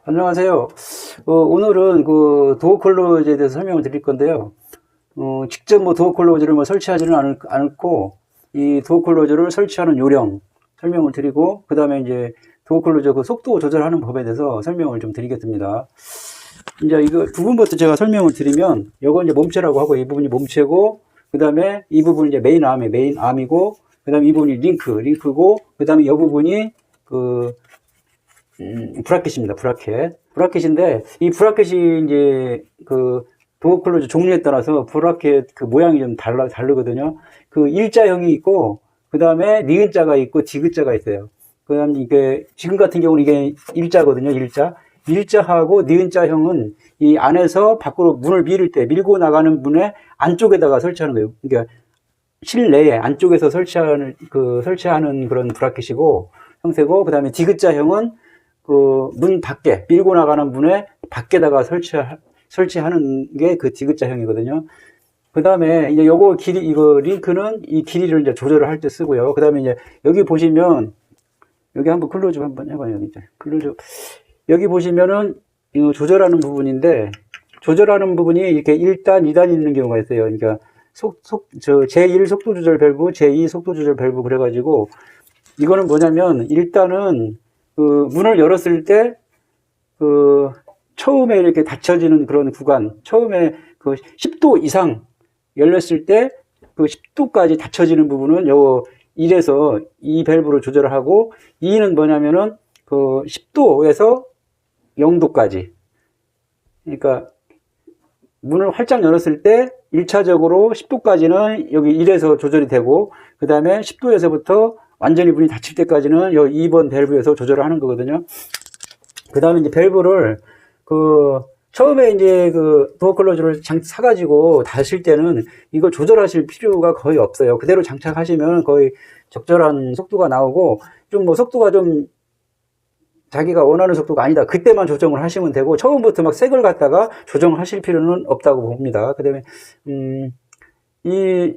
안녕하세요. 오늘은 그 도어 클로즈에 대해서 설명을 드릴 건데요. 직접 뭐 도어 클로즈를 뭐 설치하지는 않고, 이 도어 클로즈를 설치하는 요령 설명을 드리고, 그 다음에 이제 도어 클로즈 그 속도 조절하는 법에 대해서 설명을 좀 드리겠습니다. 이제 이거 부분부터 제가 설명을 드리면, 요거 이제 몸체라고 하고, 이 부분이 몸체고, 그 다음에 이 부분이 이제 메인 암이고, 그 다음에 이 부분이 링크고, 그 다음에 이 부분이 브라켓입니다. 브라켓인데, 이 브라켓이 이제 그 도어 클로즈 종류에 따라서 브라켓 그 모양이 좀 다르거든요. 그 일자형이 있고, 그 다음에 니은자가 있고, 디귿자가 있어요. 그 다음에 이게, 지금 같은 경우는 이게 일자거든요. 일자하고 니은자형은 이 안에서 밖으로 문을 밀고 나가는 문의 안쪽에다가 설치하는 거예요. 그러니까 실내에 안쪽에서 설치하는 그런 브라켓이고, 형태고, 그 다음에 디귿자형은 그 문 밖에, 밀고 나가는 문의 밖에다가 설치하는 게 그 디귿자형이거든요. 그 다음에 이제 이거 링크는 이 길이를 이제 조절을 할 때 쓰고요. 그 다음에 이제 여기 보시면, 여기 한번 클로즈 한번 해봐요. 여기 이제 클로즈. 여기 보시면은 이거 조절하는 부분인데, 조절하는 부분이 이렇게 1단, 2단 있는 경우가 있어요. 그러니까 제1 속도 조절 밸브, 제2 속도 조절 밸브 그래가지고, 이거는 뭐냐면, 일단은 그 문을 열었을 때, 그 처음에 이렇게 닫혀지는 그런 구간, 처음에 그 10도 이상 열렸을 때 그 10도까지 닫혀지는 부분은 요 1에서 이 밸브로 조절을 하고, 2는 뭐냐면은 그 10도에서 0도까지. 그러니까 문을 활짝 열었을 때 1차적으로 10도까지는 여기 1에서 조절이 되고, 그 다음에 10도에서부터 완전히 문이 닫힐 때까지는 요 2번 밸브에서 조절을 하는 거거든요. 그 다음에 이제 밸브를 처음에 이제 그 도어 클로즈를 사가지고 닫으실 때는 이걸 조절하실 필요가 거의 없어요. 그대로 장착하시면 거의 적절한 속도가 나오고, 좀 뭐 속도가 좀 자기가 원하는 속도가 아니다, 그때만 조정을 하시면 되고, 처음부터 막 색을 갖다가 조정하실 필요는 없다고 봅니다. 그 다음에 이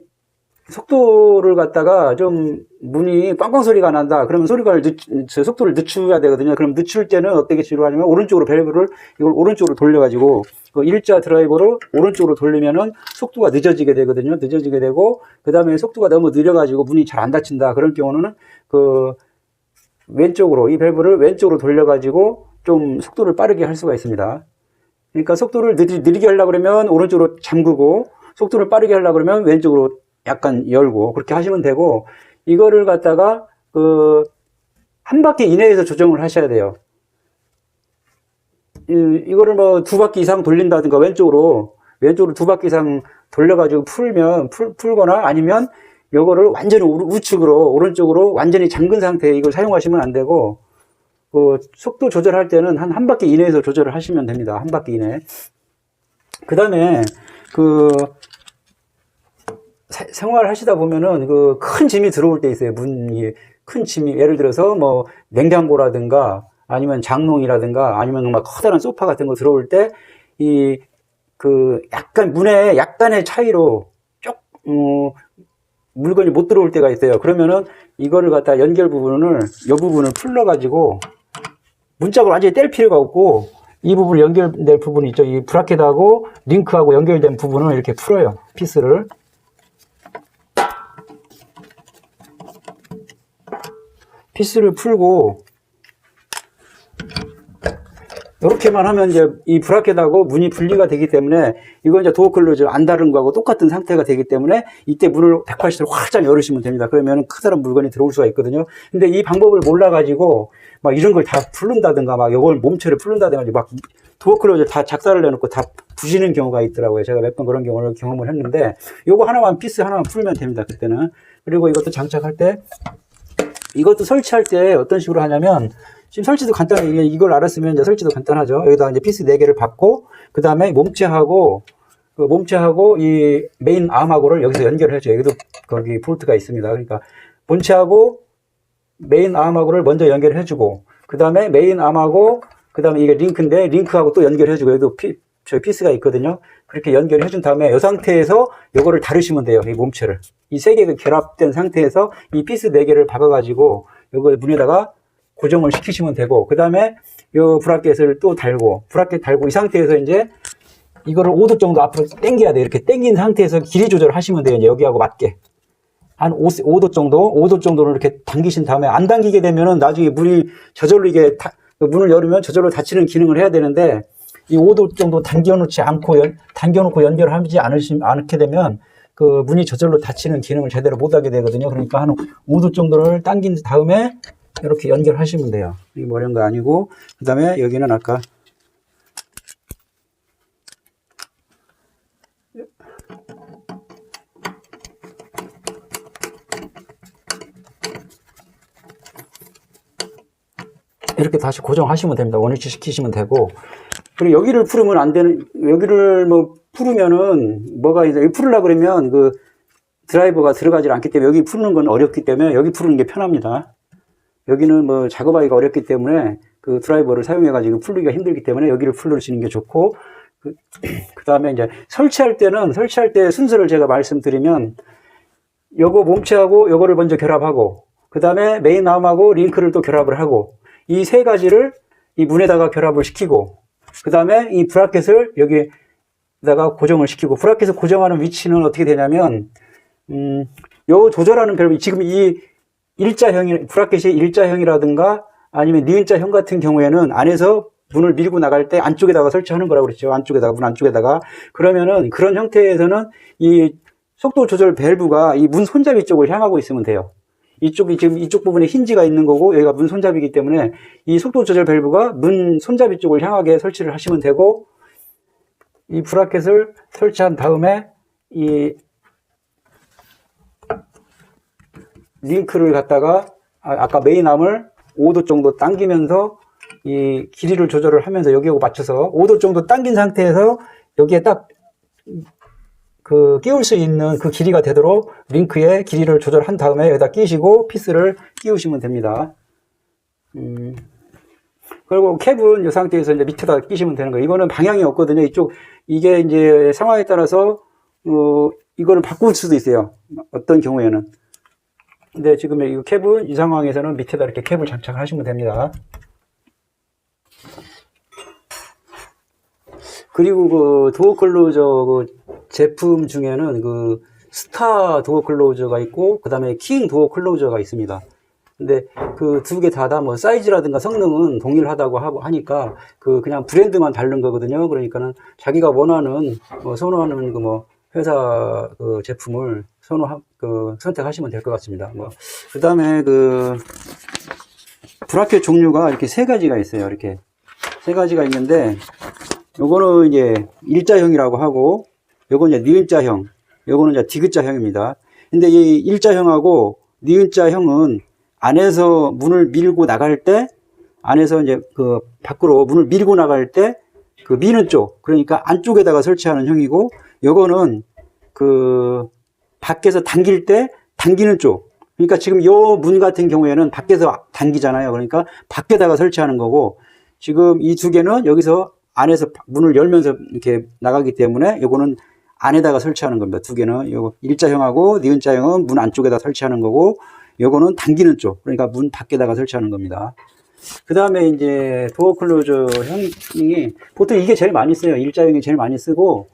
속도를 갖다가 좀 문이 꽝꽝 소리가 난다, 그러면 속도를 늦춰야 되거든요. 그럼 늦출 때는 어떻게 치료하냐면, 오른쪽으로 밸브를 이걸 오른쪽으로 돌려가지고 그 일자 드라이버로 오른쪽으로 돌리면은 속도가 늦어지게 되거든요. 늦어지게 되고, 그 다음에 속도가 너무 느려가지고 문이 잘 안 닫힌다, 그런 경우는 그 왼쪽으로, 이 밸브를 왼쪽으로 돌려가지고 좀 속도를 빠르게 할 수가 있습니다. 그러니까 속도를 느리게 하려고 그러면 오른쪽으로 잠그고, 속도를 빠르게 하려고 그러면 왼쪽으로 약간 열고, 그렇게 하시면 되고, 이거를 갖다가 한 바퀴 이내에서 조정을 하셔야 돼요. 이거를 뭐 2바퀴 이상 돌린다든가, 왼쪽으로 2바퀴 이상 돌려가지고 풀거나, 아니면 요거를 완전히 우측으로, 오른쪽으로 완전히 잠근 상태에 이걸 사용하시면 안 되고, 속도 조절할 때는 한 바퀴 이내에서 조절을 하시면 됩니다. 한 바퀴 이내. 그 다음에 생활하시다 보면은 큰 짐이 들어올 때 있어요. 문이 큰 짐이, 예를 들어서 뭐 냉장고라든가 아니면 장롱이라든가 아니면 막 커다란 소파 같은 거 들어올 때 약간 문에 약간의 차이로 물건이 못 들어올 때가 있어요. 그러면은 이거를 갖다 이 부분을 풀러가지고, 문짝을 완전히 뗄 필요가 없고, 이 부분 연결될 부분이 있죠. 이 브라켓하고 링크하고 연결된 부분을 이렇게 풀어요. 피스를 풀고, 이렇게만 하면 이제 이 브라켓하고 문이 분리가 되기 때문에, 이건 이제 도어 클로즈 안 다른 거하고 똑같은 상태가 되기 때문에, 이때 문을 180도로 활짝 열으시면 됩니다. 그러면 커다란 물건이 들어올 수가 있거든요. 근데 이 방법을 몰라가지고 막 이런 걸 다 풀른다든가, 막 이걸 몸체를 풀른다든가, 막 도어 클로즈 다 작살을 내놓고 다 부시는 경우가 있더라고요. 제가 몇 번 그런 경험을 했는데, 요거 피스 하나만 풀면 됩니다, 그때는. 그리고 이것도 장착할 때, 이것도 설치할 때 어떤 식으로 하냐면, 지금 설치도 간단해요. 이걸 알았으면 이제 설치도 간단하죠. 여기다 이제 피스 4개를 받고, 그 다음에 몸체하고 이 메인 암하고를 여기서 연결을 해줘요. 여기도 거기 볼트가 있습니다. 그러니까 본체하고 메인 암하고를 먼저 연결해주고, 그 다음에 메인 암하고, 그 다음에 이게 링크인데 링크하고 또 연결해주고, 여기도 피스가 있거든요. 그렇게 연결해준 다음에 이 상태에서 이거를 다루시면 돼요. 이 몸체를. 이 3개가 결합된 상태에서 이 피스 4개를 박아가지고 요거 문에다가 고정을 시키시면 되고, 그 다음에 요 브라켓을 또 달고, 브라켓 달고, 이 상태에서 이제 이거를 5도 정도 앞으로 당겨야 돼. 이렇게 당긴 상태에서 길이 조절을 하시면 돼요. 이제 여기하고 맞게. 한 5도 정도, 5도 정도를 이렇게 당기신 다음에, 안 당기게 되면은 나중에 문이 저절로 이게 문을 열으면 저절로 닫히는 기능을 해야 되는데, 이 5도 정도 당겨놓지 않고, 당겨놓고 연결하지 않게 되면, 그 문이 저절로 닫히는 기능을 제대로 못 하게 되거든요. 그러니까 한 5도 정도를 당긴 다음에, 이렇게 연결하시면 돼요. 이게 뭐 이런 거 아니고, 그 다음에 여기는 아까, 이렇게 다시 고정하시면 됩니다. 원위치 시키시면 되고. 그리고 여기를 풀으면 안 되는, 여기를 뭐 풀으면은 뭐가 이제 풀으려고 그러면 그 드라이버가 들어가지 않기 때문에 여기 푸는 건 어렵기 때문에 여기 푸는 게 편합니다. 여기는 뭐 작업하기가 어렵기 때문에 그 드라이버를 사용해가지고 풀기가 힘들기 때문에 여기를 풀으시는 게 좋고, 그 다음에 이제 설치할 때 순서를 제가 말씀드리면, 요거 몸체하고 요거를 먼저 결합하고, 그 다음에 메인 암하고 링크를 또 결합을 하고, 이 세 가지를 이 문에다가 결합을 시키고, 그 다음에 이 브라켓을 여기다가 고정을 시키고, 브라켓을 고정하는 위치는 어떻게 되냐면, 요 조절하는 밸브, 지금 이 브라켓이 일자형이라든가 아니면 니은자형 같은 경우에는 안에서 문을 밀고 나갈 때 안쪽에다가 설치하는 거라고 그랬죠. 문 안쪽에다가. 그러면은 그런 형태에서는 이 속도 조절 밸브가 이 문 손잡이 쪽을 향하고 있으면 돼요. 이쪽이 지금 이쪽 부분에 힌지가 있는 거고 여기가 문 손잡이기 때문에 이 속도 조절 밸브가 문 손잡이 쪽을 향하게 설치를 하시면 되고, 이 브라켓을 설치한 다음에 이 링크를 갖다가 아까 메인암을 5도 정도 당기면서 이 길이를 조절을 하면서 여기하고 맞춰서 5도 정도 당긴 상태에서 여기에 딱 그 끼울 수 있는 그 길이가 되도록 링크의 길이를 조절한 다음에 여기다 끼시고 피스를 끼우시면 됩니다. 그리고 캡은 이 상태에서 이제 밑에다 끼시면 되는 거예요. 이거는 방향이 없거든요. 이게 이제 상황에 따라서 이거를 바꿀 수도 있어요. 어떤 경우에는. 근데 지금 이 캡은 이 상황에서는 밑에다 이렇게 캡을 장착하시면 됩니다. 그리고 그 도어 클로저 그 제품 중에는 그 스타 도어 클로저가 있고, 그 다음에 킹 도어 클로저가 있습니다. 근데 그 두 개 다 뭐 사이즈라든가 성능은 동일하다고 하니까 그냥 브랜드만 다른 거거든요. 그러니까는 자기가 원하는 선호하는 그 회사 그 제품을 선택하시면 될 것 같습니다. 그 다음에 그 브라켓 종류가 이렇게 세 가지가 있어요. 이렇게 세 가지가 있는데, 요거는 이제 일자형이라고 하고, 요거는 이제 니은자형, 요거는 이제 디귿자형입니다. 근데 이 일자형하고 니은자형은 안에서 문을 밀고 나갈 때, 안에서 이제 그 밖으로 문을 밀고 나갈 때 그 미는 쪽, 그러니까 안쪽에다가 설치하는 형이고, 요거는 그 밖에서 당길 때 당기는 쪽. 그러니까 지금 요 문 같은 경우에는 밖에서 당기잖아요. 그러니까 밖에다가 설치하는 거고, 지금 이 두 개는 여기서 안에서 문을 열면서 이렇게 나가기 때문에 요거는 안에다가 설치하는 겁니다. 두 개는 요거 일자형하고 니은자형은 문 안쪽에다 설치하는 거고, 요거는 당기는 쪽, 그러니까 문 밖에다가 설치하는 겁니다. 그 다음에 이제 도어 클로저 형이 보통 이게 제일 많이 써요. 일자형이 제일 많이 쓰고,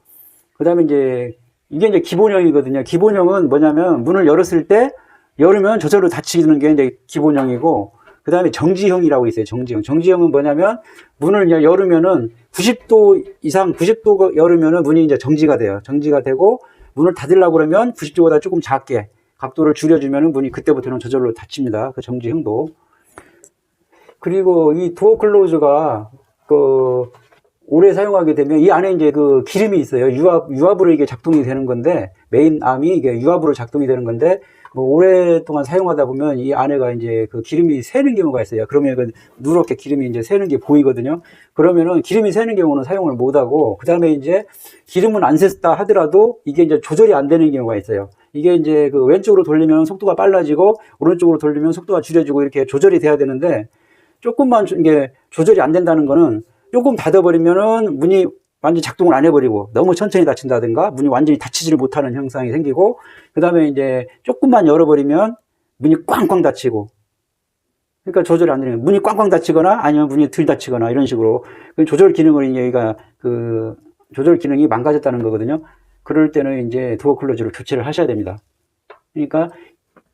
그 다음에 이게 이제 기본형이거든요. 기본형은 뭐냐면 문을 열었을 때 열으면 저절로 닫히는 게 이제 기본형이고, 그 다음에 정지형이라고 있어요. 정지형. 정지형은 뭐냐면 문을 열으면은 90도 이상, 90도 열으면은 문이 이제 정지가 돼요. 정지가 되고, 문을 닫으려고 그러면 90도보다 조금 작게 각도를 줄여주면은 문이 그때부터는 저절로 닫힙니다. 그 정지형도. 그리고 이 도어 클로즈가 오래 사용하게 되면 이 안에 이제 그 기름이 있어요. 유압으로 이게 작동이 되는 건데, 메인 암이 이게 유압으로 작동이 되는 건데, 오랫동안 사용하다 보면 이 안에가 이제 그 기름이 새는 경우가 있어요. 그러면 그 누렇게 기름이 이제 새는 게 보이거든요. 그러면은 기름이 새는 경우는 사용을 못 하고, 그 다음에 이제 기름은 안 샜다 하더라도 이게 이제 조절이 안 되는 경우가 있어요. 이게 이제 그 왼쪽으로 돌리면 속도가 빨라지고, 오른쪽으로 돌리면 속도가 줄여지고, 이렇게 조절이 돼야 되는데, 조금만 이게 조절이 안 된다는 거는, 조금 닫아버리면은 문이 완전히 작동을 안 해버리고 너무 천천히 닫힌다든가 문이 완전히 닫히지를 못하는 현상이 생기고, 그 다음에 이제 조금만 열어버리면 문이 꽝꽝 닫히고, 그러니까 조절이 안 되는 거예요. 문이 꽝꽝 닫히거나 아니면 문이 덜 닫히거나 이런 식으로 그 조절 기능을 이제 여기가 그 조절 기능이 망가졌다는 거거든요. 그럴 때는 이제 도어 클로즈를 교체를 하셔야 됩니다. 그러니까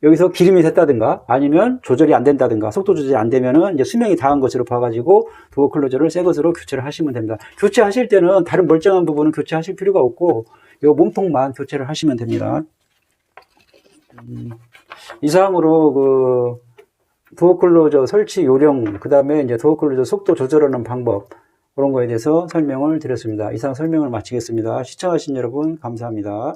여기서 기름이 샜다든가 아니면 조절이 안 된다든가 속도 조절이 안 되면은 이제 수명이 다한 것으로 봐가지고 도어 클로즈를 새 것으로 교체를 하시면 됩니다. 교체하실 때는 다른 멀쩡한 부분은 교체하실 필요가 없고 이 몸통만 교체를 하시면 됩니다. 이상으로 그 도어 클로저 설치 요령, 그 다음에 이제 도어 클로저 속도 조절하는 방법, 그런 거에 대해서 설명을 드렸습니다. 이상 설명을 마치겠습니다. 시청하신 여러분, 감사합니다.